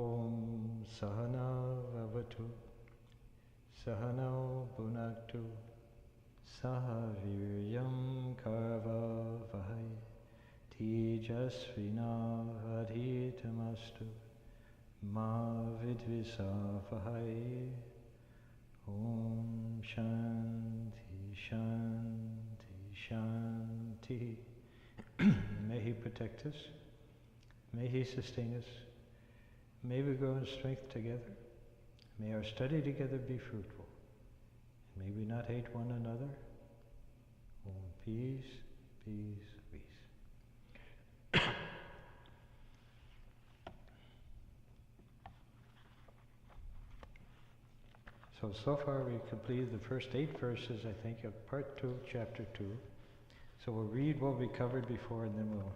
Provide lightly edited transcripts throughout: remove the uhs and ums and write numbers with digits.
Om Sahana Vavatu Sahano Bhunaktu Sahaviryam Karvavahai Tejasvinavadhitamastu Ma Vidvisavahai. Om Shanti Shanti Shanti. May He protect us. May He sustain us. May we grow in strength together. May our study together be fruitful. And may we not hate one another. Om peace, peace, peace. So far we completed the first 8 verses, I think, of part 2, chapter 2. So we'll read what we covered before and then we'll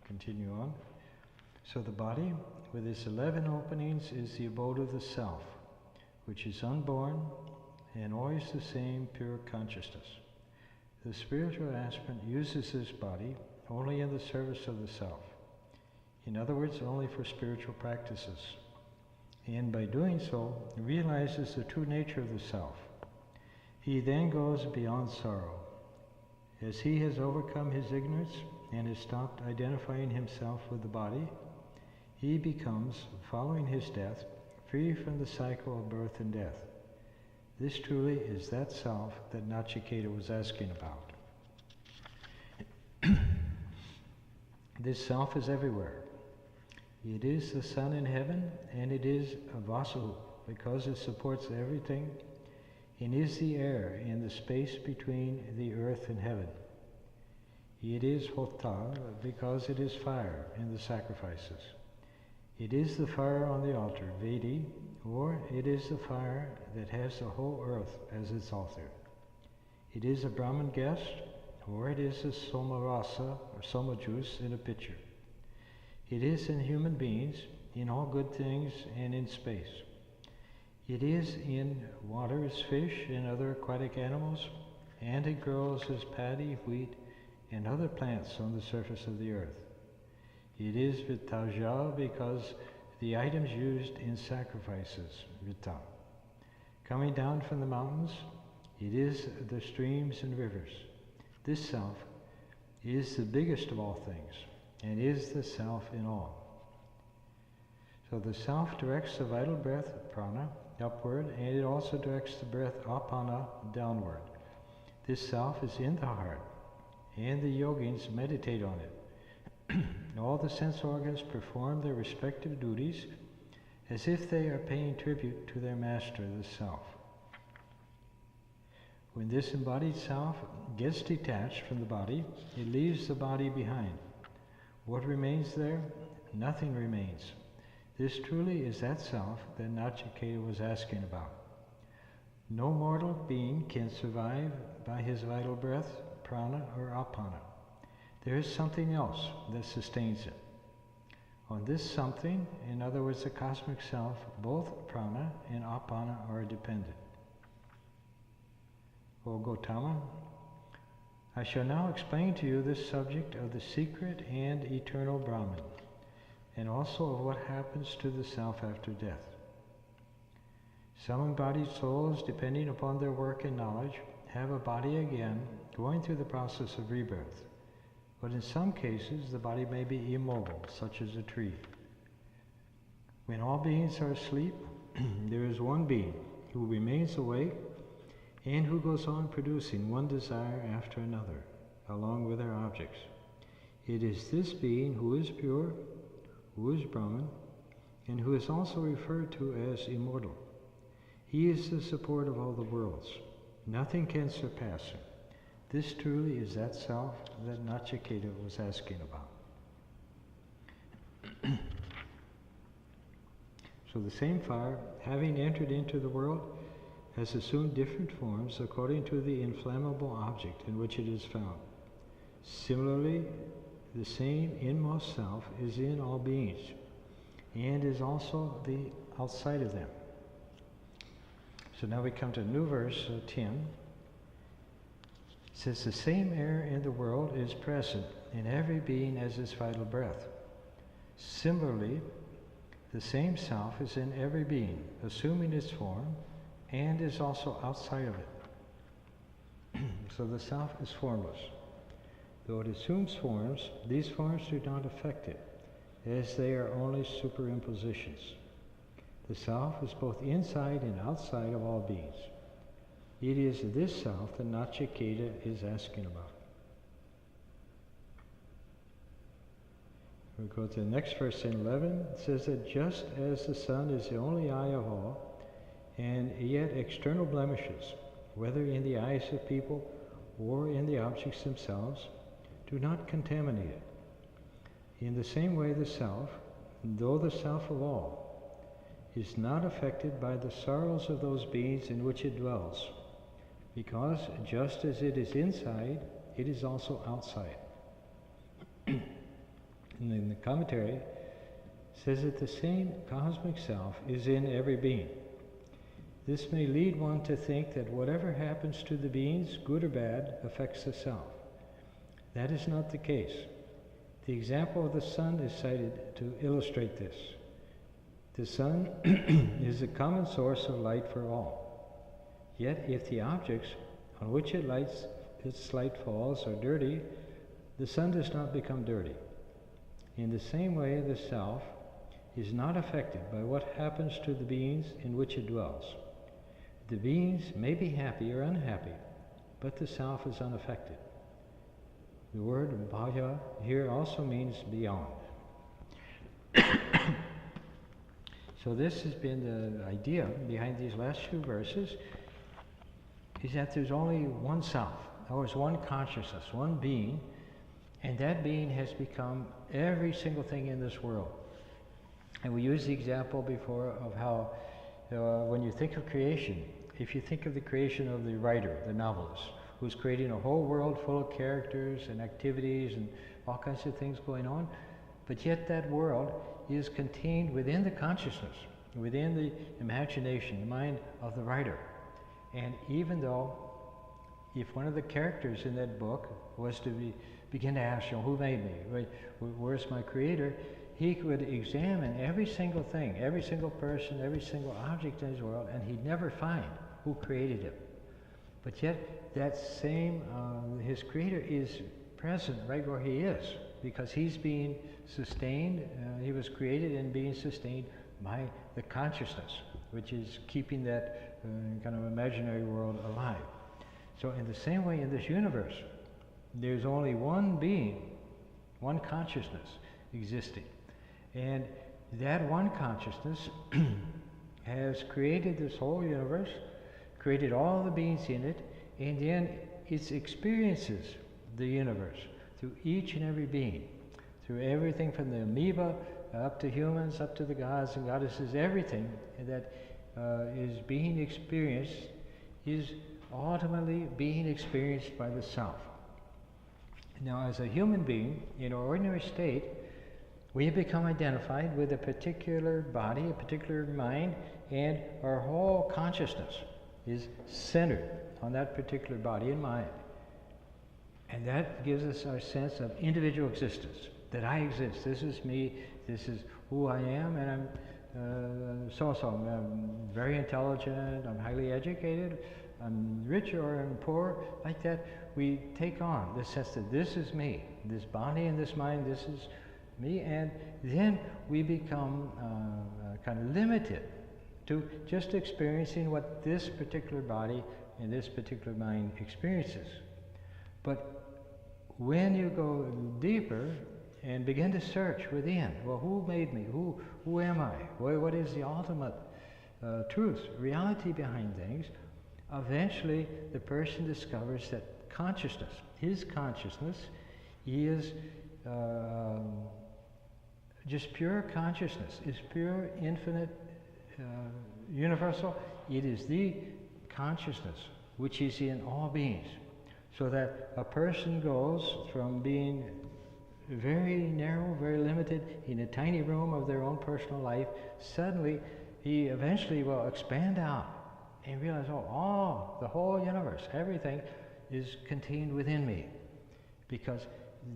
continue on. So the body, with its 11 openings, is the abode of the self, which is unborn and always the same pure consciousness. The spiritual aspirant uses this body only in the service of the self. In other words, only for spiritual practices. And by doing so, realizes the true nature of the self. He then goes beyond sorrow. As he has overcome his ignorance and has stopped identifying himself with the body, he becomes, following his death, free from the cycle of birth and death. This truly is that self that Nachiketa was asking about. This self is everywhere. It is the sun in heaven, and it is a Vasu, because it supports everything, and is the air in the space between the earth and heaven. It is Hota, because it is fire in the sacrifices. It is the fire on the altar, Vedi, or it is the fire that has the whole earth as its altar. It is a Brahman guest, or it is a Soma Rasa, or Soma juice in a pitcher. It is in human beings, in all good things, and in space. It is in water as fish and other aquatic animals, and it grows as paddy, wheat, and other plants on the surface of the earth. It is Vitaja because the items used in sacrifices, Vita. Coming down from the mountains, it is the streams and rivers. This self is the biggest of all things, and is the self in all. So the self directs the vital breath, prana, upward, and it also directs the breath, apana, downward. This self is in the heart, and the yogins meditate on it. All the sense organs perform their respective duties as if they are paying tribute to their master, the self. When this embodied self gets detached from the body, it leaves the body behind. What remains there? Nothing remains. This truly is that self that Nachiketa was asking about. No mortal being can survive by his vital breath, prana or apana. There is something else that sustains it. On this something, in other words the cosmic self, both prana and apana are dependent. O Gautama, I shall now explain to you this subject of the secret and eternal Brahman, and also of what happens to the self after death. Some embodied souls, depending upon their work and knowledge, have a body again, going through the process of rebirth. But in some cases, the body may be immobile, such as a tree. When all beings are asleep, there is one being who remains awake and who goes on producing one desire after another, along with their objects. It is this being who is pure, who is Brahman, and who is also referred to as immortal. He is the support of all the worlds. Nothing can surpass him. This truly is that self that Nachiketa was asking about. So the same fire, having entered into the world, has assumed different forms according to the inflammable object in which it is found. Similarly, the same inmost self is in all beings, and is also the outside of them. So now we come to a new verse, 10. It says, the same air in the world is present in every being as its vital breath. Similarly, The same self is in every being, assuming its form, and is also outside of it. So the self is formless. Though it assumes forms, these forms do not affect it, as they are only superimpositions. The self is both inside and outside of all beings. It is this self that Nachiketa is asking about. We go to the next verse in 11. It says that just as the sun is the only eye of all, and yet external blemishes, whether in the eyes of people or in the objects themselves, do not contaminate it. In the same way the self, though the self of all, is not affected by the sorrows of those beings in which it dwells, because just as it is inside, it is also outside. And in the commentary, it says that the same cosmic self is in every being. This may lead one to think that whatever happens to the beings, good or bad, affects the self. That is not the case. The example of the sun is cited to illustrate this. The sun is a common source of light for all. Yet if the objects on which its light falls are dirty, the sun does not become dirty. In the same way, the self is not affected by what happens to the beings in which it dwells. The beings may be happy or unhappy, but the self is unaffected. The word bhaya here also means beyond. So this has been the idea behind these last few verses, is that there's only one self, or there's one consciousness, one being, and that being has become every single thing in this world. And we used the example before of how when you think of creation, if you think of the creation of the writer, the novelist, who's creating a whole world full of characters and activities and all kinds of things going on, but yet that world is contained within the consciousness, within the imagination, the mind of the writer. And even though, if one of the characters in that book was to begin to ask, who made me? Where's my creator? He could examine every single thing, every single person, every single object in his world, and he'd never find who created him. But yet, that same, his creator is present right where he is, because he's being sustained, he was created and being sustained by the consciousness, which is keeping that kind of imaginary world alive. So in the same way in this universe, there's only one being, one consciousness existing. And that one consciousness has created this whole universe, created all the beings in it, and then it experiences the universe through each and every being, through everything from the amoeba up to humans, up to the gods and goddesses. Everything that is being experienced is ultimately being experienced by the self. Now, as a human being, in our ordinary state, we have become identified with a particular body, a particular mind, and our whole consciousness is centered on that particular body and mind. And that gives us our sense of individual existence, that I exist, this is me, this is who I am, and I'm so-so. I'm very intelligent, I'm highly educated, I'm rich or I'm poor, like that. We take on the sense that this is me, this body and this mind, this is me, and then we become kind of limited to just experiencing what this particular body and this particular mind experiences. But when you go deeper and begin to search within, well, who made me? Who am I? What is the ultimate truth, reality behind things? Eventually, the person discovers that consciousness, his consciousness, is just pure consciousness, is pure, infinite, universal. It is the consciousness which is in all beings. So that a person goes from being very narrow, very limited, in a tiny room of their own personal life, suddenly he eventually will expand out and realize, the whole universe, everything is contained within me. Because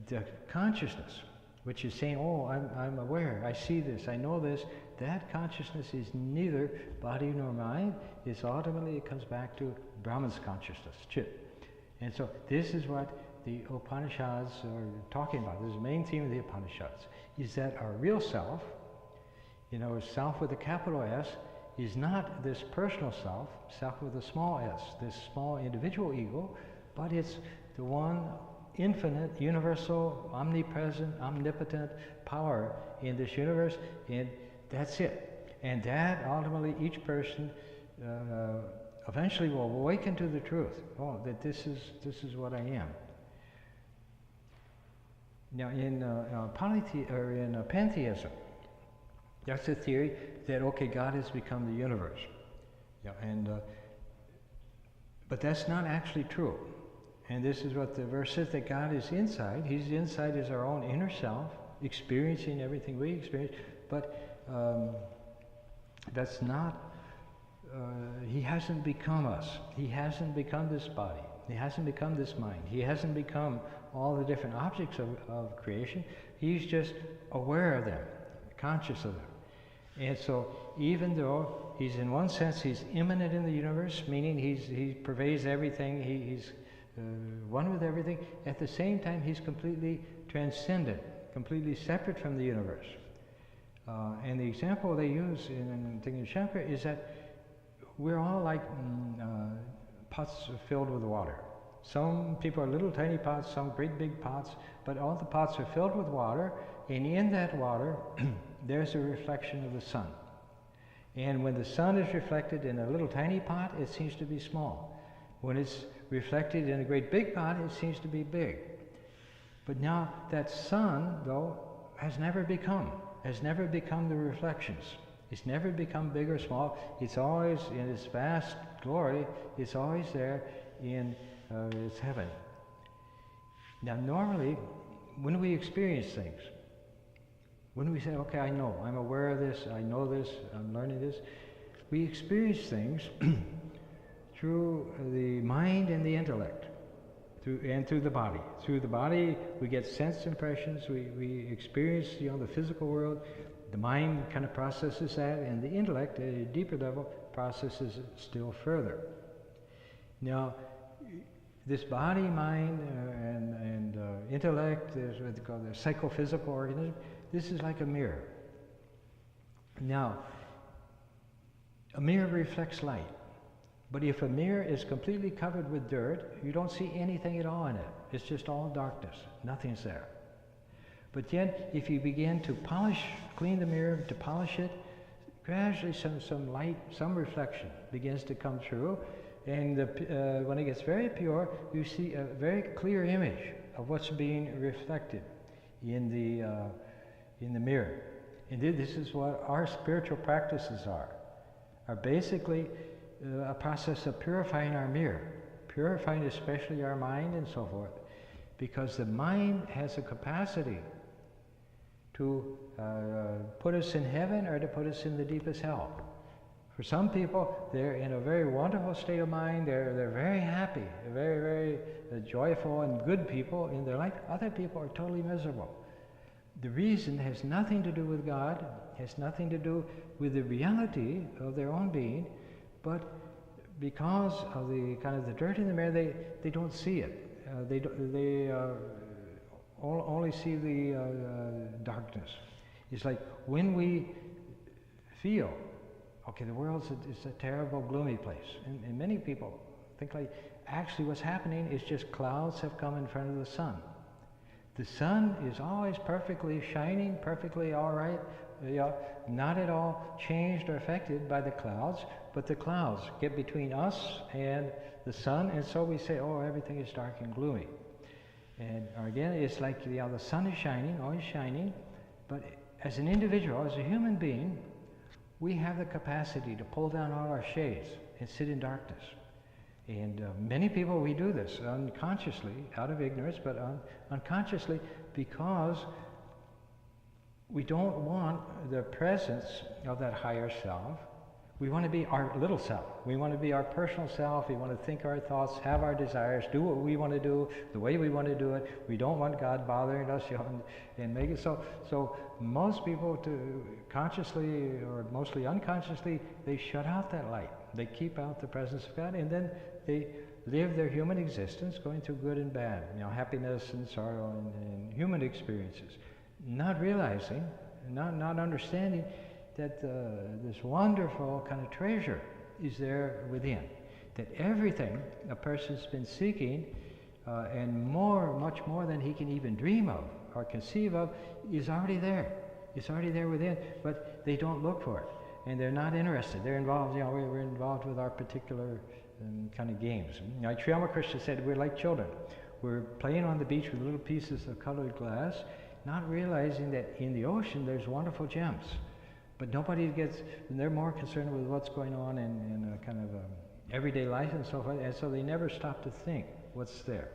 the consciousness which is saying, oh, I'm aware, I see this, I know this. That consciousness is neither body nor mind. It's ultimately, it comes back to Brahman's consciousness, Chit. And so this is what the Upanishads are talking about. This is the main theme of the Upanishads, is that our real self, self with a capital S, is not this personal self, self with a small s, this small individual ego, but it's the one infinite, universal, omnipresent, omnipotent power in this universe, and that's it. And that ultimately each person eventually will awaken to the truth. Oh, that this is what I am. Now in pantheism, that's a theory that, okay, God has become the universe. But that's not actually true. And this is what the verse says, that God is inside. He's inside as our own inner self, experiencing everything we experience. But that's not, he hasn't become us. He hasn't become this body. He hasn't become this mind. He hasn't become all the different objects of creation. He's just aware of them, conscious of them. And so even though he's, in one sense, he's immanent in the universe, meaning he pervades everything, he's one with everything, at the same time he's completely transcendent, completely separate from the universe. And the example they use in Tingyi Shankar is that we're all like pots filled with water. Some people are little tiny pots, some great big pots, but all the pots are filled with water, and in that water there's a reflection of the sun. And when the sun is reflected in a little tiny pot, it seems to be small. When it's reflected in a great big pot, it seems to be big. But now that sun, though, has never become the reflections. It's never become big or small. It's always in its vast glory. It's always there in its heaven. Now normally, when we experience things, when we say, okay, I know, I'm aware of this, I know this, I'm learning this, we experience things through the mind and the intellect, through the body. Through the body, we get sense impressions, we experience the physical world. The mind kind of processes that, and the intellect, at a deeper level, processes it still further. Now, this body, mind, and intellect, is what they call the psychophysical organism. This is like a mirror. Now, a mirror reflects light. But if a mirror is completely covered with dirt, you don't see anything at all in it. It's just all darkness. Nothing's there. But then, if you begin to clean the mirror, to polish it, gradually some light, some reflection begins to come through. And when it gets very pure, you see a very clear image of what's being reflected in the mirror. And this is what our spiritual practices are basically a process of purifying our mirror, purifying especially our mind and so forth, because the mind has a capacity to put us in heaven or to put us in the deepest hell. For some people, they're in a very wonderful state of mind, they're very happy, they're very, very joyful and good people in their life. Other people are totally miserable. The reason has nothing to do with God, has nothing to do with the reality of their own being, but because of the kind of the dirt in the mirror, they don't see it. They only see the darkness. It's like when we feel, okay, the world is a terrible, gloomy place. And many people think like, actually what's happening is just clouds have come in front of the sun. The sun is always perfectly shining, perfectly all right, not at all changed or affected by the clouds, but the clouds get between us and the sun, and so we say, oh, everything is dark and gloomy. And again, it's like the sun is shining, always shining, but as an individual, as a human being, we have the capacity to pull down all our shades and sit in darkness. And many people, we do this unconsciously, out of ignorance, but unconsciously, because we don't want the presence of that higher self. We want to be our little self. We want to be our personal self. We want to think our thoughts, have our desires, do what we want to do, the way we want to do it. We don't want God bothering us, and make it so. So most people, consciously or mostly unconsciously, they shut out that light. They keep out the presence of God, and then they live their human existence, going through good and bad, happiness and sorrow and human experiences, not realizing, not understanding that this wonderful kind of treasure is there within. That everything a person's been seeking, and much more than he can even dream of or conceive of, is already there. It's already there within, but they don't look for it. And they're not interested. They're involved, we're involved with our particular kind of games. Sri Ramakrishna said we're like children. We're playing on the beach with little pieces of colored glass, not realizing that in the ocean there's wonderful gems. But nobody gets, and they're more concerned with what's going on in a kind of everyday life and so forth, and so they never stop to think what's there.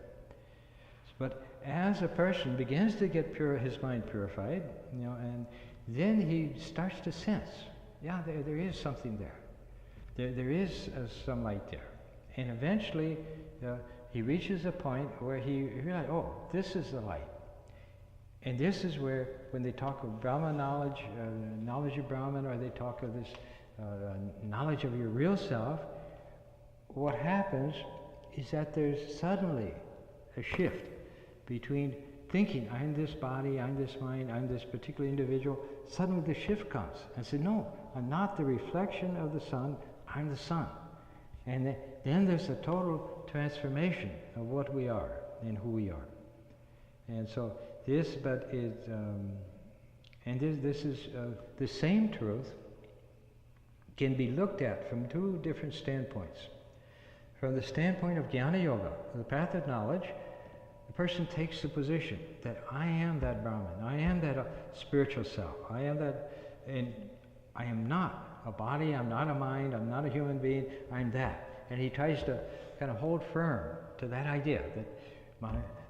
But as a person begins to get his mind purified, and then he starts to sense, there is something there. There is some light there. And eventually he reaches a point where he realizes, oh, this is the light. And this is where, when they talk of Brahma knowledge, knowledge of Brahman, or they talk of this knowledge of your real self, what happens is that there's suddenly a shift between thinking, I'm this body, I'm this mind, I'm this particular individual. Suddenly the shift comes and say, no, I'm not the reflection of the sun, I'm the sun. And then there's a total transformation of what we are and who we are. And so this is the same truth can be looked at from two different standpoints. From the standpoint of Jnana Yoga, the path of knowledge, the person takes the position that I am that Brahman, I am that spiritual self, I am that, and I am not a body, I'm not a mind, I'm not a human being, I'm that. And he tries to kind of hold firm to that idea that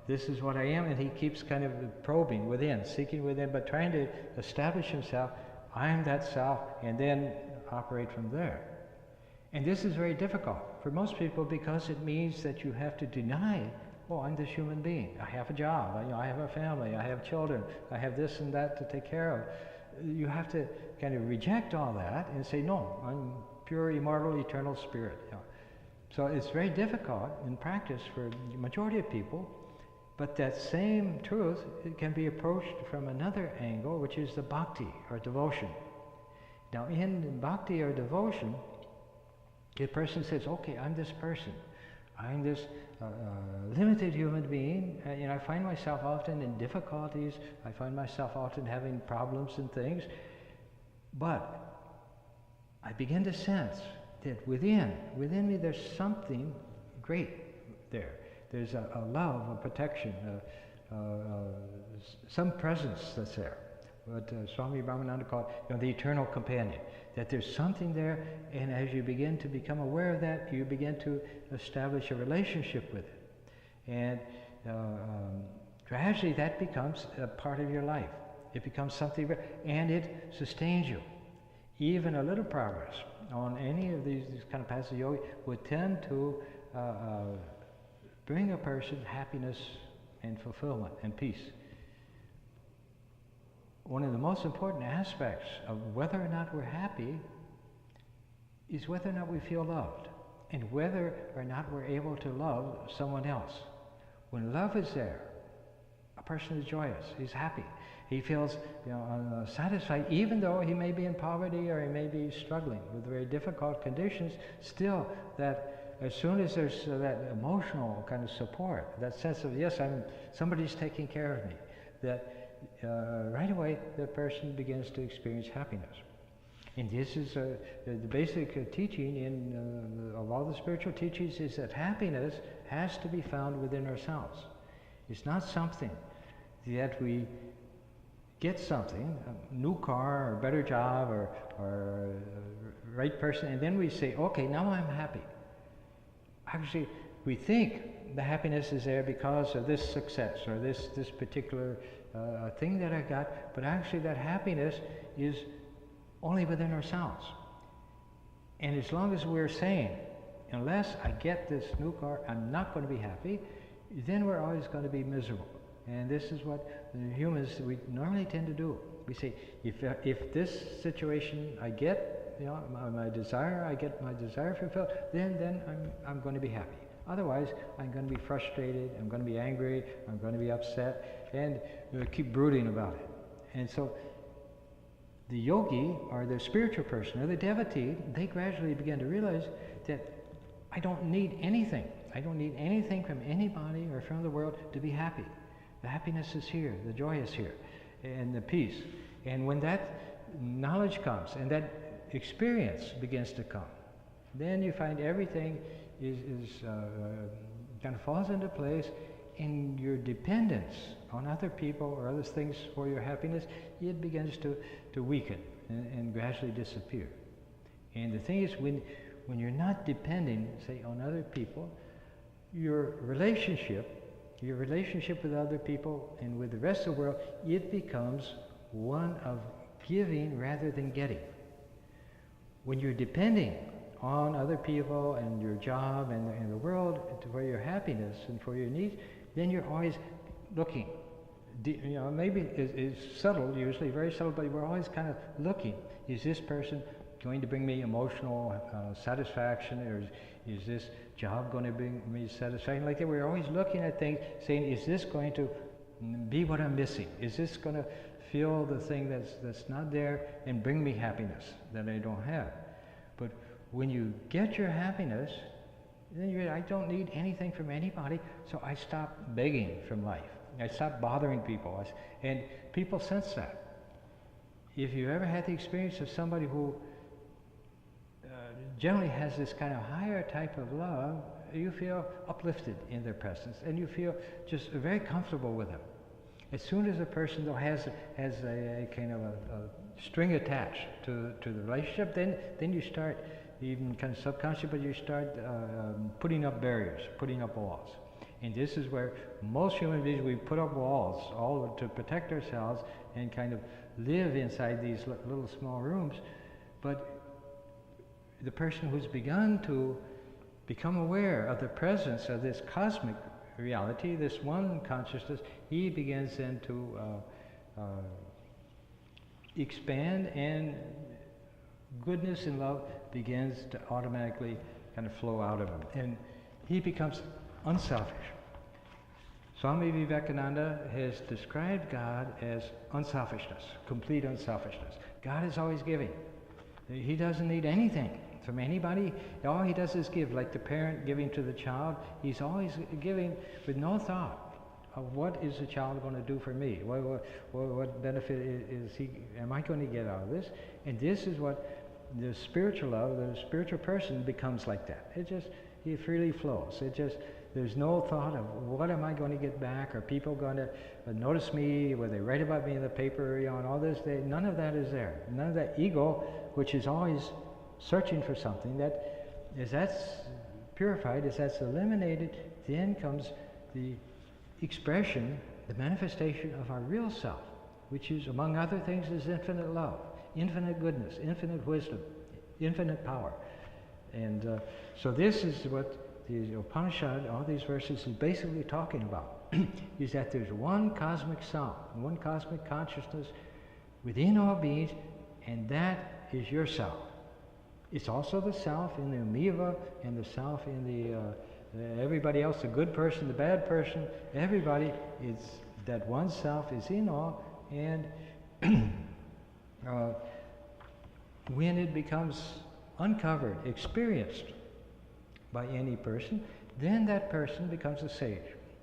this is what I am, and he keeps kind of probing within, seeking within, but trying to establish himself, I am that self, and then operate from there. And this is very difficult for most people because it means that you have to deny, oh, I'm this human being. I have a job, I have a family, I have children, I have this and that to take care of. You have to kind of reject all that and say, no, I'm pure, immortal, eternal spirit. So it's very difficult in practice for the majority of people, but that same truth, it can be approached from another angle, which is the bhakti, or devotion. Now in bhakti or devotion, the person says, okay, I'm this person. I'm this limited human being. I find myself often in difficulties. I find myself often having problems and things. But I begin to sense that within me there's something great there. There's a love, a protection, some presence that's there. What Swami Varadananda called the eternal companion. That there's something there, and as you begin to become aware of that, you begin to establish a relationship with it. And gradually that becomes a part of your life. It becomes something, and it sustains you. Even a little progress on any of these kind of paths of yoga would tend to bring a person happiness and fulfillment and peace. One of the most important aspects of whether or not we're happy is whether or not we feel loved, and whether or not we're able to love someone else. When love is there, a person is joyous, he's happy, he feels satisfied, even though he may be in poverty or he may be struggling with very difficult conditions. Still, that as soon as there's that emotional kind of support, that sense of, yes, somebody's taking care of me, that right away the person begins to experience happiness. And this is the basic teaching of all the spiritual teachings, is that happiness has to be found within ourselves. It's not something that we get something, a new car or a better job or right person, and then we say, okay, now I'm happy. Actually, we think the happiness is there because of this success or this particular thing that I got, but actually that happiness is only within ourselves. And as long as we're saying, unless I get this new car, I'm not going to be happy, then we're always going to be miserable. And this is what the humans, we normally tend to do. We say, if this situation I get, you know, my desire, I get my desire fulfilled, then I'm going to be happy. Otherwise, I'm going to be frustrated, I'm going to be angry, I'm going to be upset, and keep brooding about it. And so the yogi, or the spiritual person, or the devotee, they gradually begin to realize that I don't need anything. I don't need anything from anybody or from the world to be happy. The happiness is here, the joy is here, and the peace. And when that knowledge comes, and that experience begins to come, then you find everything kind of falls into place, and your dependence on other people or other things for your happiness, it begins to weaken and gradually disappear. And the thing is, when you're not depending, say, on other people, your relationship with other people and with the rest of the world, it becomes one of giving rather than getting. When you're depending on other people and your job and the world for your happiness and for your needs, then you're always looking. You know, maybe it's subtle, usually very subtle, but we're always kind of looking. Is this person going to bring me emotional satisfaction, or is this job going to bring me satisfaction? Like that, we're always looking at things, saying, is this going to be what I'm missing? Is this going to fill the thing that's not there and bring me happiness that I don't have? But when you get your happiness, then I don't need anything from anybody, so I stop begging from life. I stop bothering people, and people sense that. If you ever had the experience of somebody who generally has this kind of higher type of love, you feel uplifted in their presence, and you feel just very comfortable with them. As soon as a person though has a kind of a string attached to the relationship, then you start, even kind of subconscious, but you start putting up barriers, putting up walls. And this is where most human beings, we put up walls all to protect ourselves and kind of live inside these little small rooms. But the person who's begun to become aware of the presence of this cosmic reality, this one consciousness, he begins then to expand, and goodness and love begins to automatically kind of flow out of him. And he becomes unselfish. Swami Vivekananda has described God as unselfishness, complete unselfishness. God is always giving. He doesn't need anything from anybody. All he does is give, like the parent giving to the child. He's always giving with no thought of what is the child going to do for me? What benefit am I going to get out of this? And this is what the spiritual love, the spiritual person becomes like that. It freely flows. There's no thought of what am I going to get back? Are people going to notice me? Will they write about me in the paper? You know, and all this. None of that is there. None of that ego, which is always searching for something. That as that's purified, as that's eliminated, then comes the expression, the manifestation of our real self, which is, among other things, is infinite love, infinite goodness, infinite wisdom, infinite power. And so this is what the Upanishad, all these verses, is basically talking about, is that there's one cosmic self, one cosmic consciousness within all beings, and that is your self. It's also the self in the amoeba, and the self in the everybody else, the good person, the bad person, everybody. It's that one self is in all, and when it becomes uncovered, experienced by any person, then that person becomes a sage.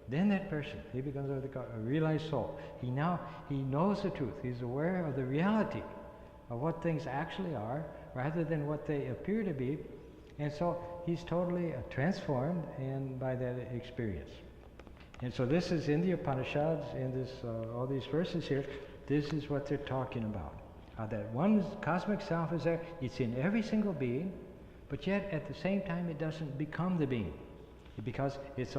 Then that person, he becomes a realized soul. He knows the truth. He's aware of the reality of what things actually are, rather than what they appear to be. And so he's totally transformed and by that experience. And so this is in the Upanishads, in this all these verses here, this is what they're talking about. That one cosmic self is there, it's in every single being, but yet at the same time it doesn't become the being, because it's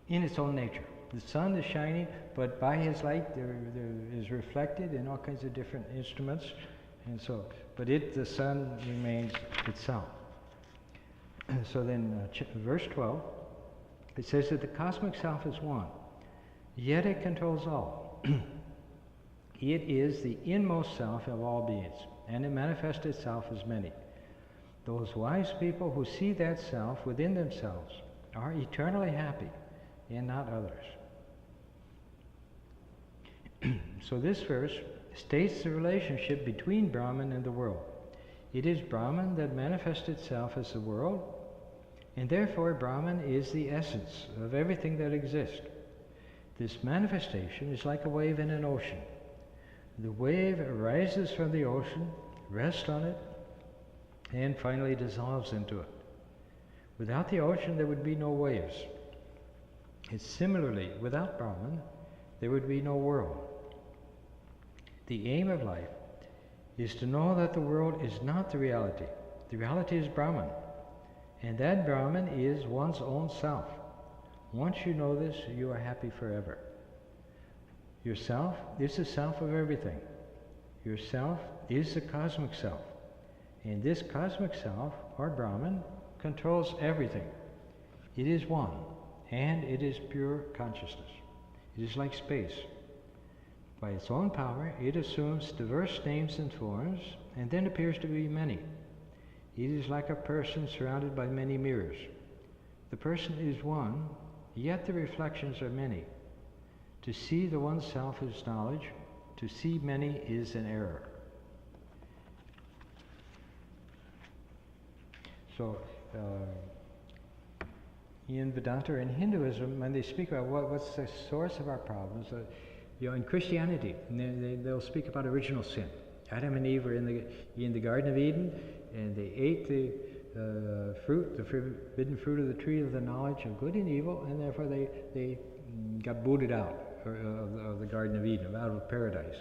in its own nature. The sun is shining, but by his light there is reflected in all kinds of different instruments And so, but the sun remains itself. So then, verse 12, it says that the cosmic self is one, yet it controls all. It is the inmost self of all beings, and it manifests itself as many. Those wise people who see that self within themselves are eternally happy, and not others. So this verse states the relationship between Brahman and the world. It is Brahman that manifests itself as the world, and therefore Brahman is the essence of everything that exists. This manifestation is like a wave in an ocean. The wave arises from the ocean, rests on it, and finally dissolves into it. Without the ocean, there would be no waves. It's similarly, without Brahman, there would be no world. The aim of life is to know that the world is not the reality. The reality is Brahman, and that Brahman is one's own self. Once you know this, you are happy forever. Yourself is the self of everything. Yourself is the cosmic self. And this cosmic self, or Brahman, controls everything. It is one, and it is pure consciousness. It is like space. By its own power, it assumes diverse names and forms, and then appears to be many. It is like a person surrounded by many mirrors. The person is one, yet the reflections are many. To see the one self is knowledge. To see many is an error. So, in Vedanta or in Hinduism, when they speak about what's the source of our problems, in Christianity, they'll speak about original sin. Adam and Eve were in the Garden of Eden, and they ate the forbidden fruit of the tree of the knowledge of good and evil, and therefore they got booted out of the Garden of Eden, out of paradise.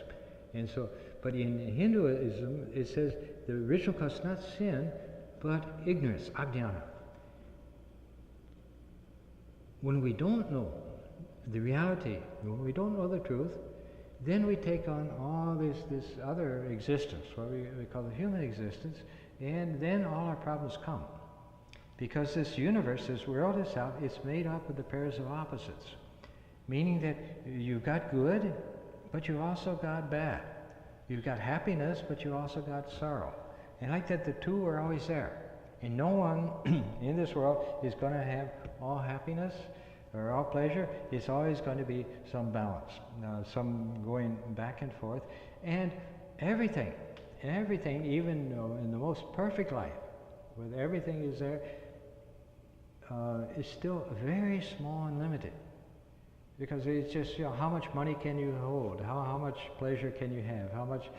And so, but in Hinduism, it says the original cause is not sin, but ignorance, ajnana. When we don't know the reality, when we don't know the truth, then we take on all this other existence, what we call the human existence, and then all our problems come. Because this universe, this world itself, it's made up of the pairs of opposites. Meaning that you've got good, but you've also got bad. You've got happiness, but you also got sorrow. And like that, the two are always there. And no one in this world is going to have all happiness or all pleasure. It's always going to be some balance, some going back and forth. And everything, even in the most perfect life, where everything is there, is still very small and limited. Because it's just, how much money can you hold? How much pleasure can you have? How much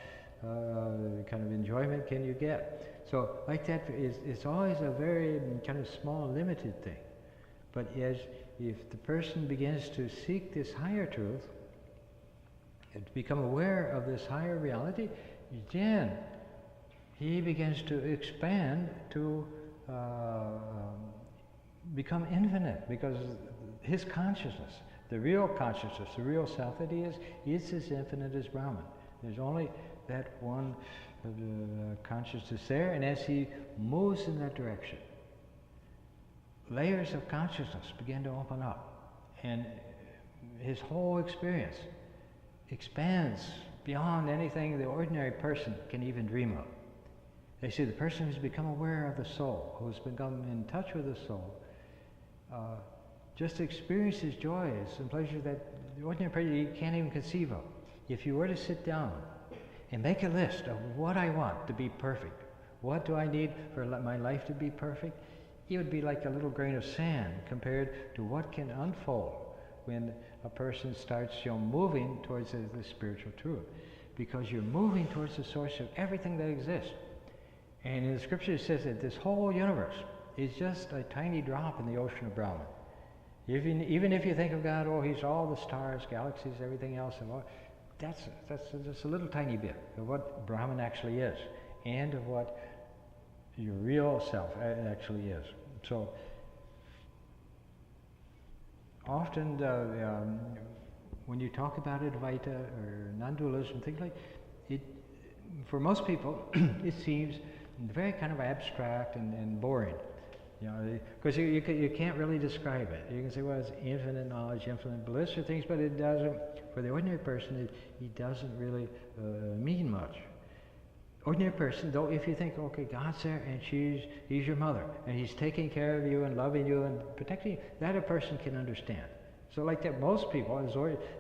kind of enjoyment can you get? So like that, it's always a very kind of small, limited thing. But if the person begins to seek this higher truth, and to become aware of this higher reality, then he begins to expand to become infinite, because his consciousness, the real consciousness, the real self that he is as infinite as Brahman. There's only that one consciousness there, and as he moves in that direction, layers of consciousness begin to open up, and his whole experience expands beyond anything the ordinary person can even dream of. They say the person who's become aware of the soul, who's become in touch with the soul, just experiences joys and pleasures that the ordinary person can't even conceive of. If you were to sit down and make a list of what I want to be perfect, what do I need for my life to be perfect, it would be like a little grain of sand compared to what can unfold when a person starts moving towards the spiritual truth. Because you're moving towards the source of everything that exists. And in the scripture it says that this whole universe is just a tiny drop in the ocean of Brahman. Even if you think of God, he's all the stars, galaxies, everything else, and that's just a little tiny bit of what Brahman actually is, and of what your real self actually is. So often when you talk about Advaita or non-dualism, things like it, for most people, it seems very kind of abstract and boring. You know, because you can't really describe it. You can say, well, it's infinite knowledge, infinite bliss or things, but it doesn't, for the ordinary person, it doesn't really mean much. Ordinary person, though, if you think, okay, God's there and He's your mother, and He's taking care of you and loving you and protecting you, that a person can understand. So like that, most people,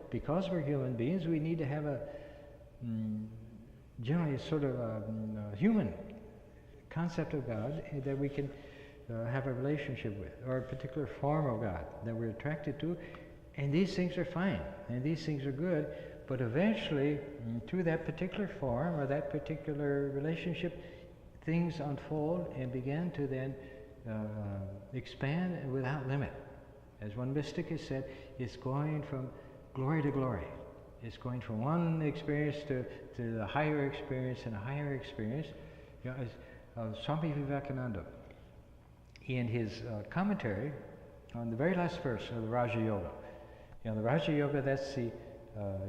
because we're human beings, we need to have a, generally a sort of a human concept of God that we can have a relationship with, or a particular form of God that we're attracted to, and these things are fine, and these things are good, but eventually, through that particular form or that particular relationship, things unfold and begin to then expand without limit. As one mystic has said, it's going from glory to glory. It's going from one experience to the higher experience and a higher experience. You know, as Swami Vivekananda, in his commentary on the very last verse of the Raja Yoga. You know, the Raja Yoga, that's the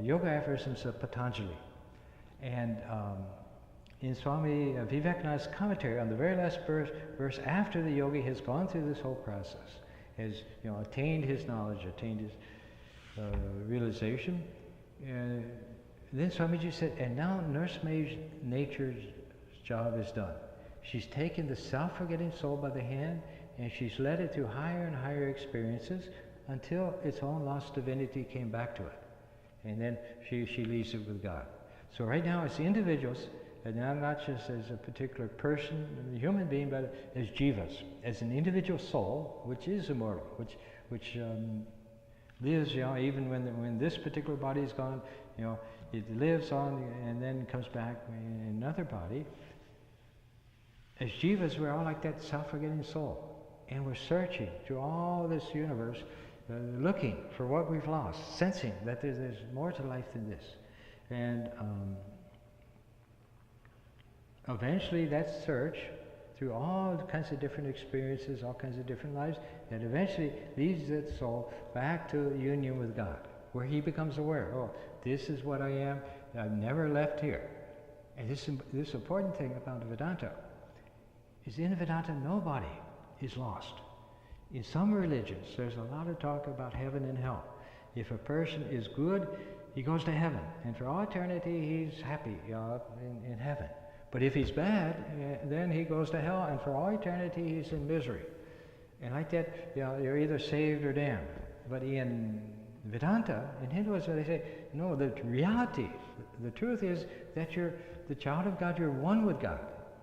yoga aphorisms of Patanjali. And in Swami Vivekananda's commentary on the very last verse after the yogi has gone through this whole process, has attained his knowledge, attained his realization, then Swamiji said, and now nursemaid nature's job is done. She's taken the self-forgetting soul by the hand and she's led it through higher and higher experiences until its own lost divinity came back to it. And then she leaves it with God. So right now as individuals, and now not just as a particular person, a human being, but as jivas, as an individual soul, which is immortal, which lives, even when this particular body is gone, it lives on and then comes back in another body. As jivas, we're all like that self-forgetting soul, and we're searching through all this universe, looking for what we've lost, sensing that there's more to life than this. And eventually that search through all kinds of different experiences, all kinds of different lives, that eventually leads that soul back to union with God, where he becomes aware, oh, this is what I am, I've never left here. And this important thing about Vedanta is in Vedanta nobody is lost. In some religions there's a lot of talk about heaven and hell. If a person is good, he goes to heaven, and for all eternity he's happy in heaven. But if he's bad, then he goes to hell, and for all eternity he's in misery. And like that, you're either saved or damned. But in Vedanta, in Hinduism, they say, no, the reality, the truth is that you're the child of God, you're one with God.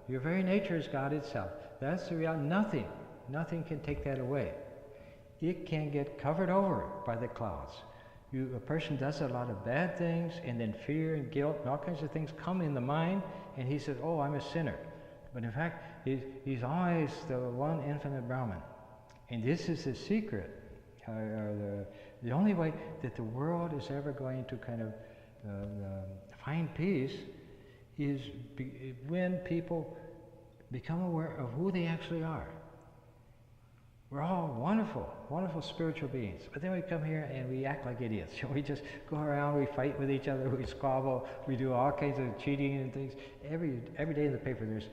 Your very nature is God itself. That's the reality. Nothing can take that away. It can get covered over by the clouds. A person does a lot of bad things, and then fear and guilt and all kinds of things come in the mind, and he says, oh, I'm a sinner. But in fact, he's always the one infinite Brahman. And this is the secret, the only way that the world is ever going to kind of find peace is when people become aware of who they actually are. We're all wonderful, wonderful spiritual beings. But then we come here and we act like idiots. We just go around, we fight with each other, we squabble, we do all kinds of cheating and things. Every day in the paper there's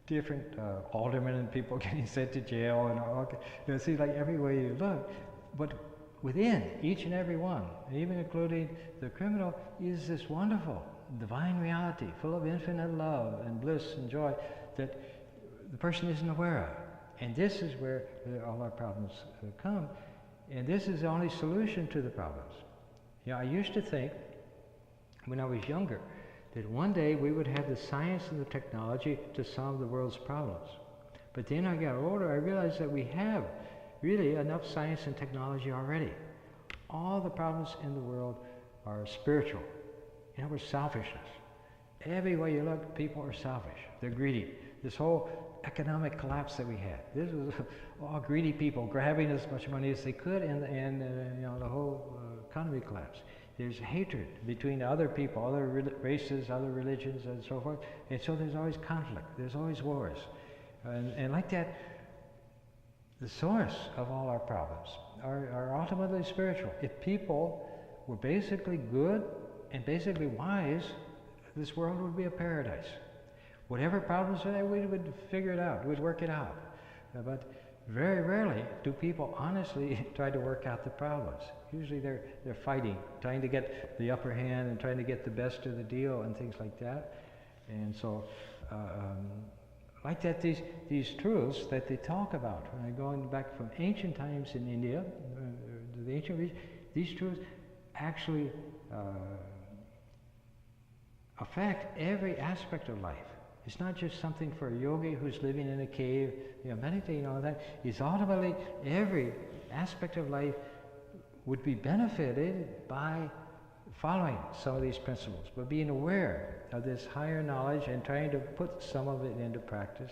different aldermen and people getting sent to jail and all. It seems like every way you look. But within each and every one, even including the criminal, is this wonderful divine reality, full of infinite love and bliss and joy that the person isn't aware of. And this is where all our problems come. And this is the only solution to the problems. I used to think, when I was younger, that one day we would have the science and the technology to solve the world's problems. But then I got older, I realized that we have really enough science and technology already. All the problems in the world are spiritual. In other words, selfishness. Every way you look, people are selfish. They're greedy. This whole economic collapse that we had. This was all greedy people grabbing as much money as they could, and the whole economy collapsed. There's hatred between other people, other races, other religions, and so forth. And so there's always conflict. There's always wars. And like that, the source of all our problems are ultimately spiritual. If people were basically good and basically wise, this world would be a paradise. Whatever problems there, we would figure it out, we'd work it out. But very rarely do people honestly try to work out the problems. Usually they're fighting, trying to get the upper hand and trying to get the best of the deal and things like that. And so, like that, these truths that they talk about, going back from ancient times in India, the ancient region, these truths actually affect every aspect of life. It's not just something for a yogi who's living in a cave, meditating and all that. It's ultimately every aspect of life would be benefited by following some of these principles, but being aware of this higher knowledge and trying to put some of it into practice.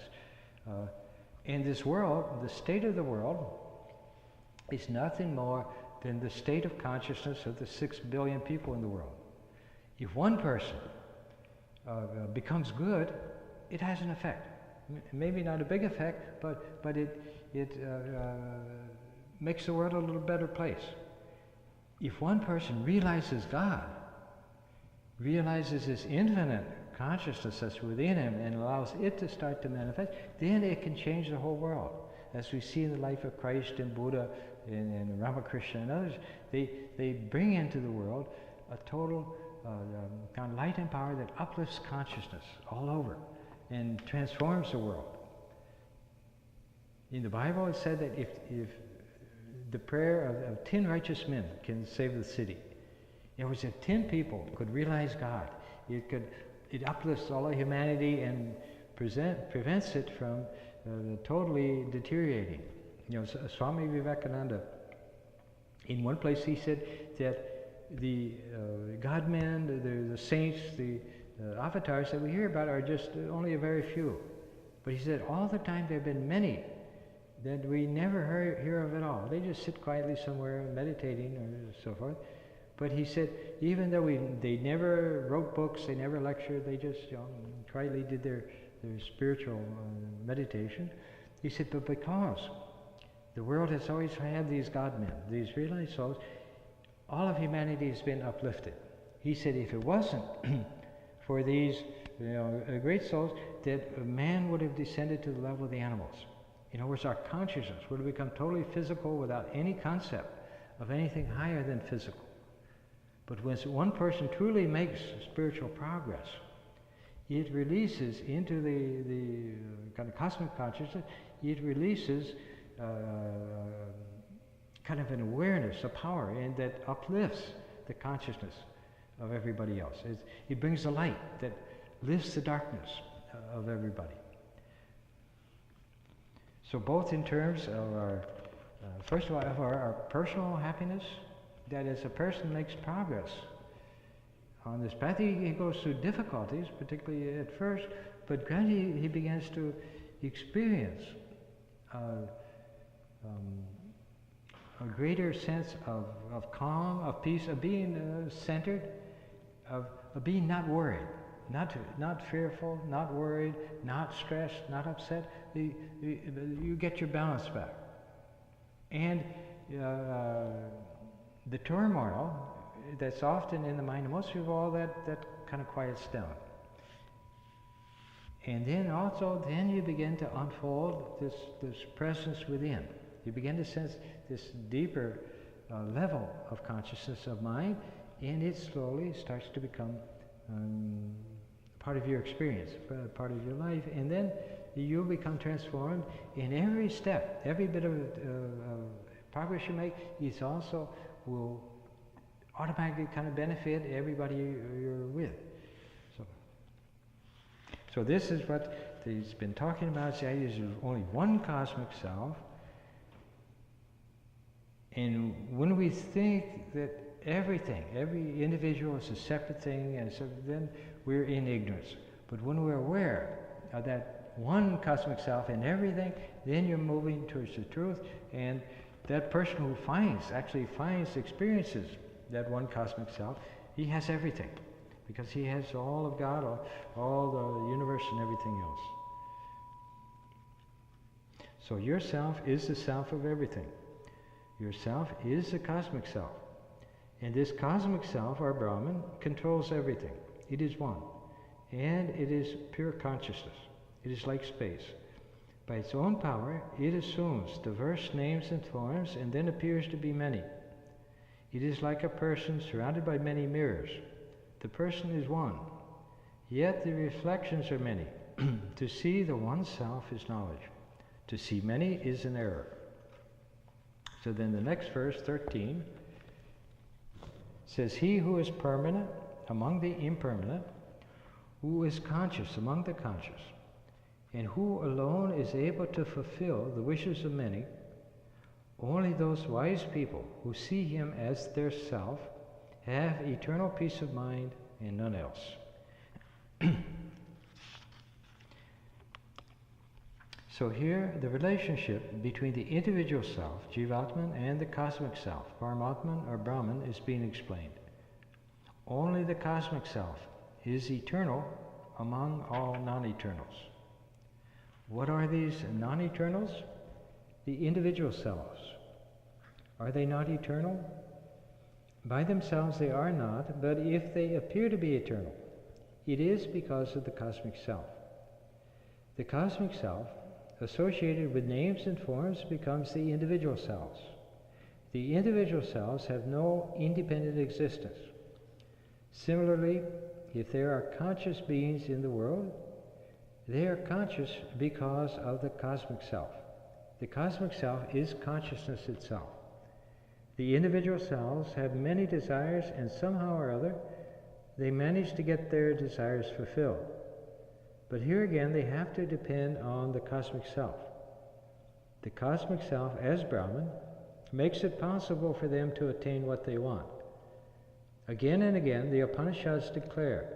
In this world, the state of the world is nothing more than the state of consciousness of the 6 billion people in the world. If one person becomes good, it has an effect. Maybe not a big effect, but it makes the world a little better place. If one person realizes God, realizes this infinite consciousness that's within him and allows it to start to manifest, then it can change the whole world. As we see in the life of Christ and Buddha and Ramakrishna and others, they bring into the world a total kind of light and power that uplifts consciousness all over and transforms the world. In the Bible it said that if the prayer of 10 righteous men can save the city. It was if 10 people could realize God, it uplifts all of humanity and prevents it from totally deteriorating. Swami Vivekananda, in one place he said that the God-men, the saints, the avatars that we hear about are just only a very few. But he said all the time there have been many that we never hear of at all. They just sit quietly somewhere meditating or so forth. But he said, even though they never wrote books, they never lectured, they just quietly did their spiritual meditation. He said, but because the world has always had these God-men, these realized souls, all of humanity has been uplifted. He said, if it wasn't for these great souls, that man would have descended to the level of the animals. In other words, our consciousness would have become totally physical without any concept of anything higher than physical. But when one person truly makes spiritual progress, it releases into the kind of cosmic consciousness, it releases kind of an awareness, a power, and that uplifts the consciousness of everybody else. It brings the light that lifts the darkness of everybody. So both in terms of our, first of all, of our personal happiness, that as a person makes progress on this path, he goes through difficulties, particularly at first, but gradually he begins to experience a greater sense of calm, of peace, of being centered, of being not worried. Not fearful, not worried, not stressed, not upset. You get your balance back. And the turmoil that's often in the mind of most people, all that kind of quiets down. And then you begin to unfold this presence within. You begin to sense this deeper level of consciousness of mind, and it slowly starts to become part of your experience, part of your life, and then you become transformed in every step. Every bit of progress you make is also will automatically kind of benefit everybody you're with. So this is what he's been talking about. The idea is there's only one cosmic self, and when we think that every individual is a separate thing, and so then we're in ignorance. But when we're aware of that one cosmic self in everything, then you're moving towards the truth, and that person who experiences that one cosmic self, he has everything, because he has all of God, all the universe and everything else. So your self is the self of everything. Your self is the cosmic self. And this cosmic self, or Brahman, controls everything. It is one. and it is pure consciousness. It is like space. By its own power, it assumes diverse names and forms and then appears to be many. It is like a person surrounded by many mirrors. The person is one, yet the reflections are many. To see the one self is knowledge. To see many is an error. So then the next verse, 13, says, he who is permanent among the impermanent, who is conscious among the conscious, and who alone is able to fulfill the wishes of many, only those wise people who see him as their self have eternal peace of mind and none else. So here, the relationship between the individual self, Jivatman, and the cosmic self, Paramatman or Brahman, is being explained. Only the cosmic self is eternal among all non-eternals. What are these non-eternals? The individual selves. Are they not eternal? By themselves they are not, but if they appear to be eternal, it is because of the cosmic self. The cosmic self, associated with names and forms, becomes the individual selves. The individual selves have no independent existence. Similarly, if there are conscious beings in the world, they are conscious because of the cosmic self. The cosmic self is consciousness itself. The individual selves have many desires, and somehow or other they manage to get their desires fulfilled. But here again they have to depend on the cosmic self. The cosmic self, as Brahman, makes it possible for them to attain what they want. Again and again the Upanishads declare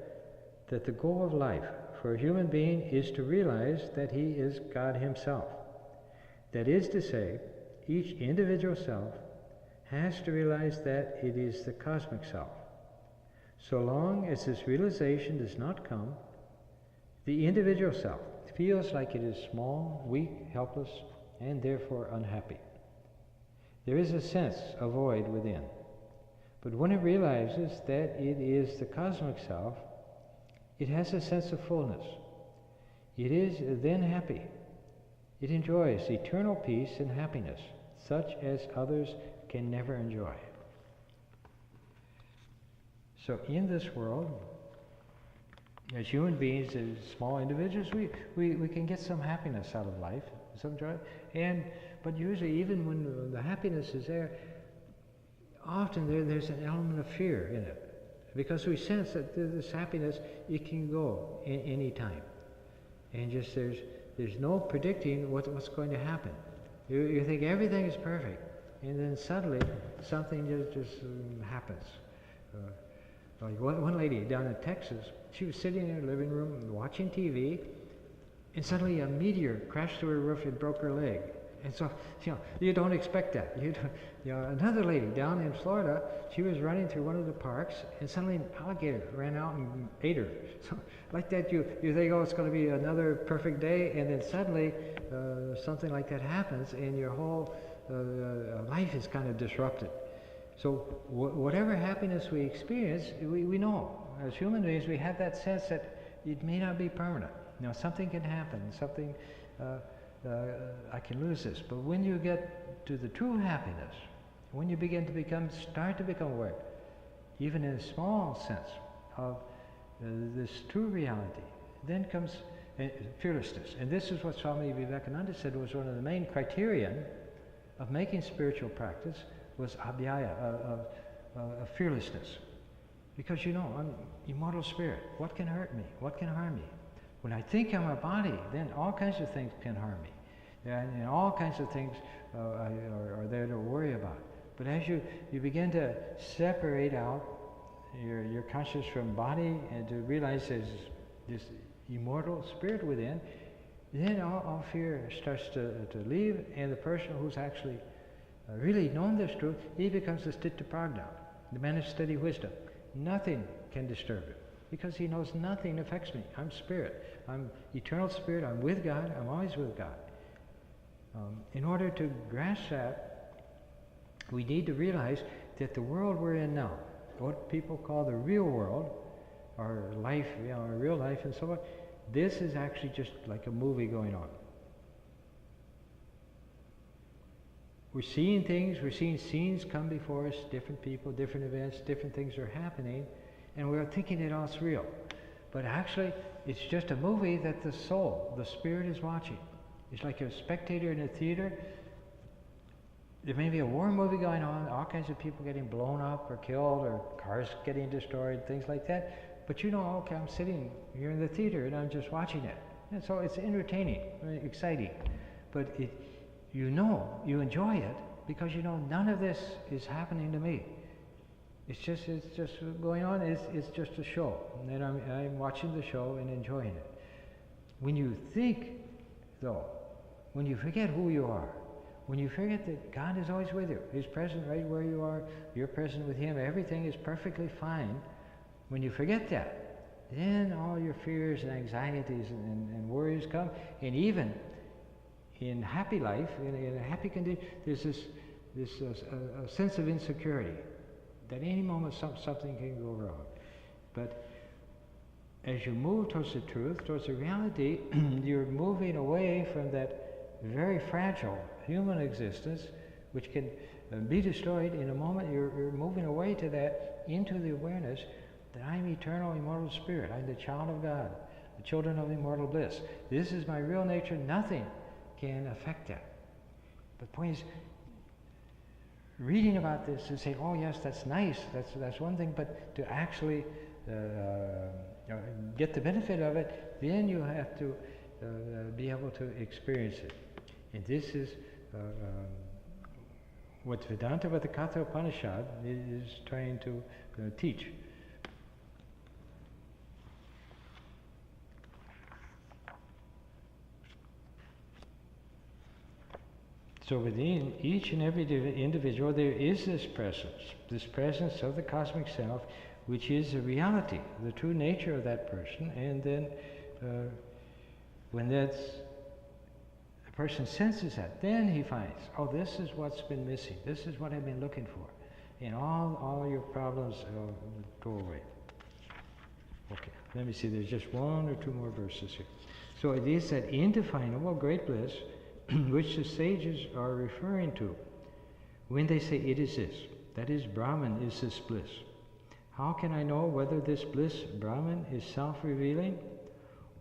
that the goal of life for a human being is to realize that he is God himself. That is to say, each individual self has to realize that it is the cosmic self. So long as this realization does not come, the individual self feels like it is small, weak, helpless, and therefore unhappy. There is a sense of void within. But when it realizes that it is the cosmic self, it has a sense of fullness. It is then happy. It enjoys eternal peace and happiness, such as others can never enjoy. So in this world, as human beings, as small individuals, we can get some happiness out of life, some joy. But usually, even when the happiness is there, often there's an element of fear in it. Because we sense that this happiness, it can go any time. And just there's no predicting what's going to happen. You think everything is perfect, and then suddenly something just happens. Like one lady down in Texas, she was sitting in her living room watching TV, and suddenly a meteor crashed through her roof and broke her leg. And so, you don't expect that. Another lady down in Florida, she was running through one of the parks, and suddenly an alligator ran out and ate her. So, like that, you think, oh, it's going to be another perfect day, and then suddenly something like that happens, and your whole life is kind of disrupted. So, whatever happiness we experience, we know. As human beings, we have that sense that it may not be permanent. Something can happen, something... I can lose this. But when you get to the true happiness, when you begin to start to become aware, even in a small sense, of this true reality, then comes fearlessness. And this is what Swami Vivekananda said was one of the main criterion of making spiritual practice, was abhyaya, of fearlessness. Because I'm immortal spirit. What can hurt me? What can harm me? When I think I'm a body, then all kinds of things can harm me. And all kinds of things are there to worry about. But as you begin to separate out your consciousness from body and to realize there's this immortal spirit within, then all fear starts to leave, and the person who's actually really known this truth, he becomes the Sthittaprajna, the man of steady wisdom. Nothing can disturb him, because he knows nothing affects me. I'm spirit. I'm eternal spirit. I'm with God. I'm always with God. In order to grasp that, we need to realize that the world we're in now, what people call the real world, our life, our real life and so on. This is actually just like a movie going on. We're seeing things, we're seeing scenes come before us, different people, different events, different things are happening, and we're thinking it all's real. But actually, it's just a movie that the soul, the spirit is watching. It's like a spectator in a theater. There may be a war movie going on, all kinds of people getting blown up or killed, or cars getting destroyed, things like that. But you know, okay, I'm sitting here in the theater and I'm just watching it. And so it's entertaining, exciting. But you know, you enjoy it because you know none of this is happening to me. It's just going on. It's just a show, and I'm watching the show and enjoying it. When you think, though, when you forget who you are, when you forget that God is always with you, He's present right where you are, you're present with Him, everything is perfectly fine. When you forget that, then all your fears and anxieties and worries come, and even in happy life, in a happy condition, there's this sense of insecurity that any moment something can go wrong. But as you move towards the truth, towards the reality, you're moving away from that very fragile human existence, which can be destroyed in a moment. You're moving away to that, into the awareness that I'm eternal, immortal spirit. I'm the child of God, the children of immortal bliss. This is my real nature. Nothing can affect that. But the point is, reading about this and say, oh yes, that's nice, that's one thing, but to actually get the benefit of it, then you have to be able to experience it. And this is what Vedanta, what the Katha Upanishad is trying to teach. So within each and every individual there is this presence of the cosmic self, which is a reality, the true nature of that person. And then when a person senses that, then he finds, oh, this is what's been missing, this is what I've been looking for, and all your problems go away. Okay, let me see, there's just one or two more verses here. So it is that indefinable great bliss which the sages are referring to when they say it is this, that is, Brahman is this bliss. How can I know whether this bliss, Brahman, is self-revealing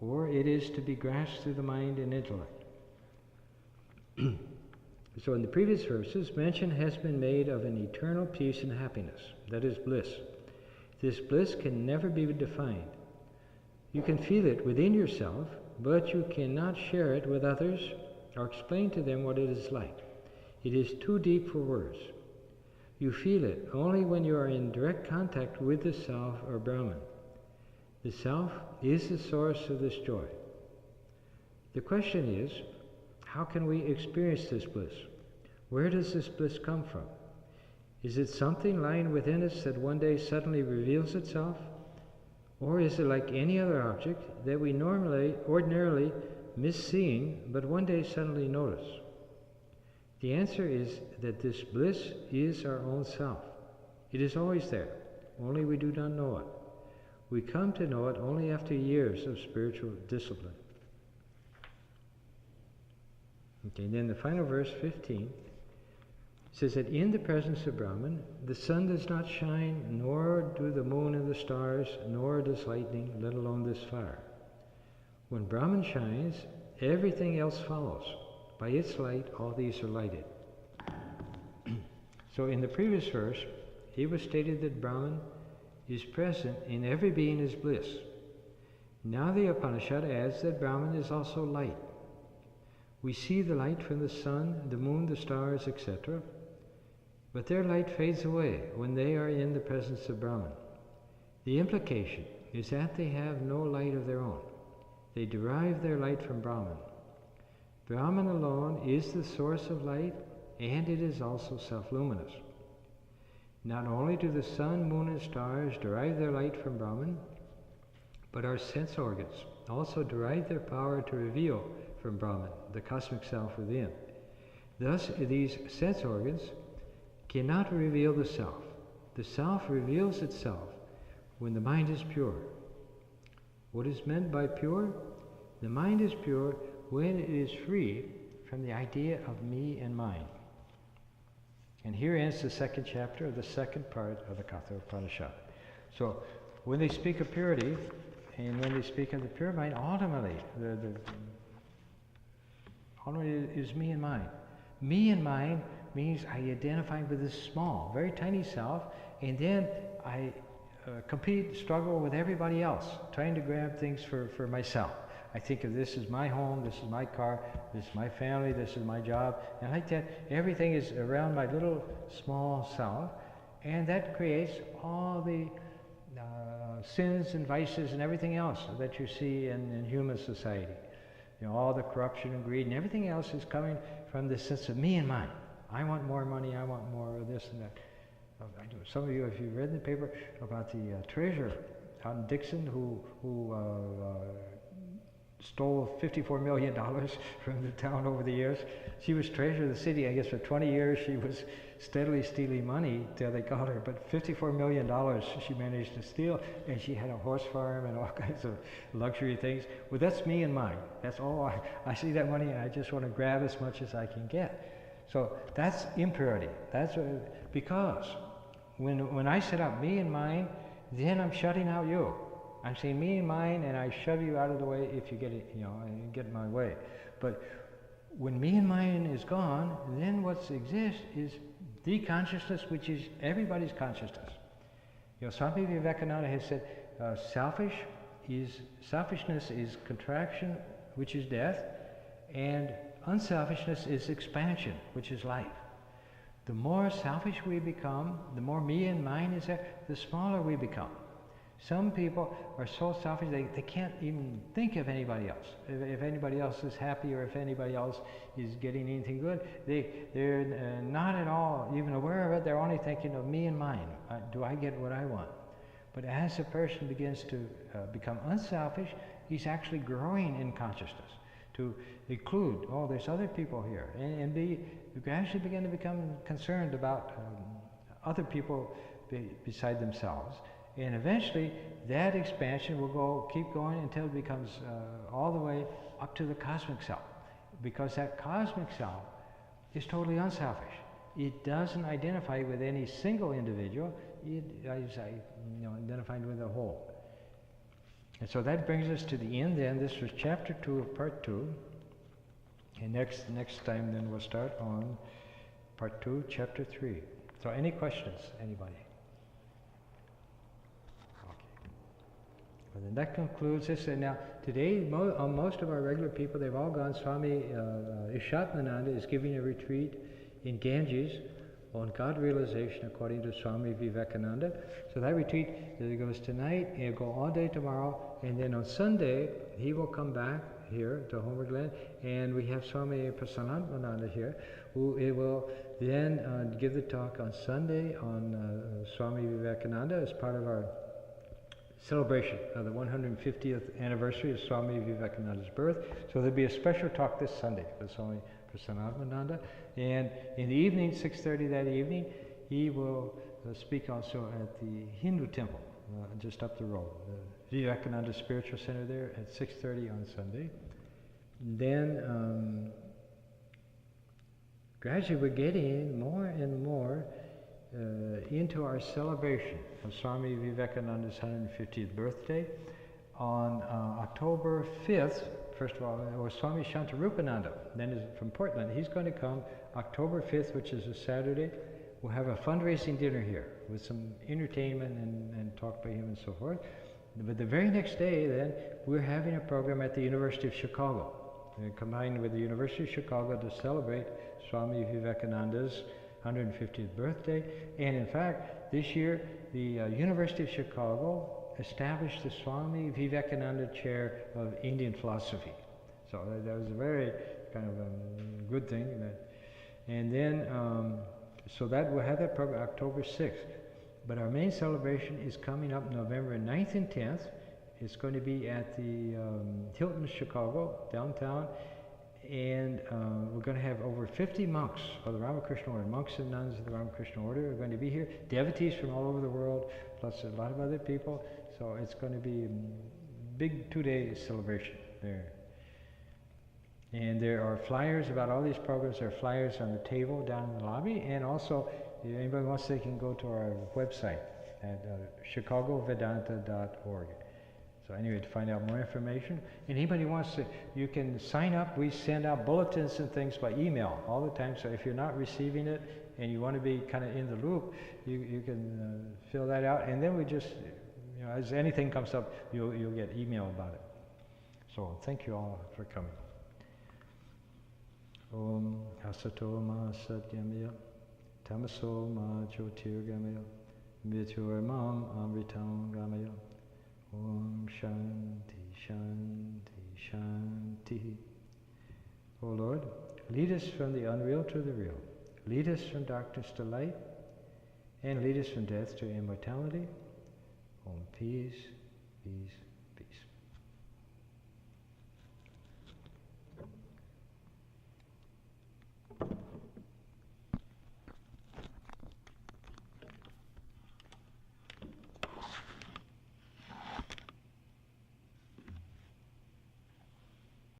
or it is to be grasped through the mind and intellect? So in the previous verses, mention has been made of an eternal peace and happiness, that is bliss. This bliss can never be defined. You can feel it within yourself, but you cannot share it with others or explain to them what it is like. It is too deep for words. You feel it only when you are in direct contact with the Self or Brahman. The Self is the source of this joy. The question is, how can we experience this bliss? Where does this bliss come from? Is it something lying within us that one day suddenly reveals itself? Or is it like any other object that we ordinarily miss seeing, but one day suddenly notice? The answer is that this bliss is our own self. It is always there, only we do not know it. We come to know it only after years of spiritual discipline. Okay, and then the final verse, 15, says that in the presence of Brahman, the sun does not shine, nor do the moon and the stars, nor does lightning, let alone this fire. When Brahman shines, everything else follows. By its light, all these are lighted. So in the previous verse, it was stated that Brahman is present in every being as bliss. Now the Upanishad adds that Brahman is also light. We see the light from the sun, the moon, the stars, etc., but their light fades away when they are in the presence of Brahman. The implication is that they have no light of their own. They derive their light from Brahman. Brahman alone is the source of light, and it is also self-luminous. Not only do the sun, moon, and stars derive their light from Brahman, but our sense organs also derive their power to reveal from Brahman, the cosmic self within. Thus, these sense organs cannot reveal the self. The self reveals itself when the mind is pure, What is meant by pure? The mind is pure when it is free from the idea of me and mine. And here ends the second chapter of the second part of the Katha Upanishad. So, when they speak of purity, and when they speak of the pure mind, ultimately is me and mine. Me and mine means I identify with this small, very tiny self, and then I compete, struggle with everybody else, trying to grab things for myself. I think of this as my home, this is my car, this is my family, this is my job, and like that, everything is around my little small self, and that creates all the sins and vices and everything else that you see in human society. You know, all the corruption and greed and everything else is coming from this sense of me and mine. I want more money, I want more of this and that. Some of you, if you've read in the paper about the treasurer out in Dixon who stole $54 million from the town over the years. She was treasurer of the city, I guess for 20 years she was steadily stealing money till they got her, but $54 million she managed to steal, and she had a horse farm and all kinds of luxury things. Well, that's me and mine. That's all. I see that money and I just want to grab as much as I can get. So that's impurity. That's because when I set up me and mine, then I'm shutting out you. I'm saying me and mine, and I shove you out of the way if you get it, and get in my way. But when me and mine is gone, then what exists is the consciousness, which is everybody's consciousness. Swami Vivekananda has said, selfishness is contraction, which is death, and unselfishness is expansion, which is life. The more selfish we become, the more me and mine is there, the smaller we become. Some people are so selfish they can't even think of anybody else. If anybody else is happy or if anybody else is getting anything good, they're not at all even aware of it. They're only thinking of me and mine. Do I get what I want? But as a person begins to become unselfish, he's actually growing in consciousness to include, oh, there's other people here, and gradually begin to become concerned about other people beside themselves. And eventually, that expansion will keep going until it becomes all the way up to the cosmic self. Because that cosmic self is totally unselfish. It doesn't identify with any single individual. It is identified with the whole. And so that brings us to the end then. This was chapter 2 of part 2. And next time then we'll start on part 2, chapter 3. So any questions, anybody? And then that concludes this. And now today, most of our regular people, they've all gone. Swami Ishatmananda is giving a retreat in Ganges on God realization according to Swami Vivekananda. So that retreat goes tonight, and it'll go all day tomorrow, and then on Sunday he will come back here to Homeward Land, and we have Swami Prasannamananda here, who will then give the talk on Sunday on Swami Vivekananda as part of our celebration of the 150th anniversary of Swami Vivekananda's birth. So there'll be a special talk this Sunday with Swami Prasannamananda. And in the evening, 6:30 that evening, he will speak also at the Hindu temple just up the road, the Vivekananda Spiritual Center there at 6:30 on Sunday. Then gradually we're getting more and more into our celebration of Swami Vivekananda's 150th birthday. On October 5th, first of all, it was Swami Shantarupananda, then is from Portland. He's going to come October 5th, which is a Saturday. We'll have a fundraising dinner here with some entertainment and talk by him and so forth. But the very next day, then, we're having a program at the University of Chicago, combined with the University of Chicago to celebrate Swami Vivekananda's 150th birthday. And in fact, this year, the University of Chicago established the Swami Vivekananda Chair of Indian Philosophy. So that was a very kind of good thing. And then, so that we'll have that program October 6th. But our main celebration is coming up November 9th and 10th. It's going to be at the Hilton Chicago, downtown. And we're going to have over 50 monks of the Ramakrishna Order, monks and nuns of the Ramakrishna Order are going to be here, devotees from all over the world, plus a lot of other people. So it's going to be big 2-day celebration there. And there are flyers about all these programs. There are flyers on the table down in the lobby, and also if anybody wants, they can go to our website at chicagovedanta.org. So anyway, to find out more information, and anybody wants to, you can sign up. We send out bulletins and things by email all the time, so if you're not receiving it and you want to be kind of in the loop, you can fill that out, and then we just, as anything comes up, you'll get email about it. So thank you all for coming. Om Asato Ma Satyamya Tamaso Ma Jyotirgamaya Mrityurmam Amritam Gamaya. Om Shanti Shanti Shanti. O Lord, lead us from the unreal to the real. Lead us from darkness to light, and lead us from death to immortality. Om peace, peace,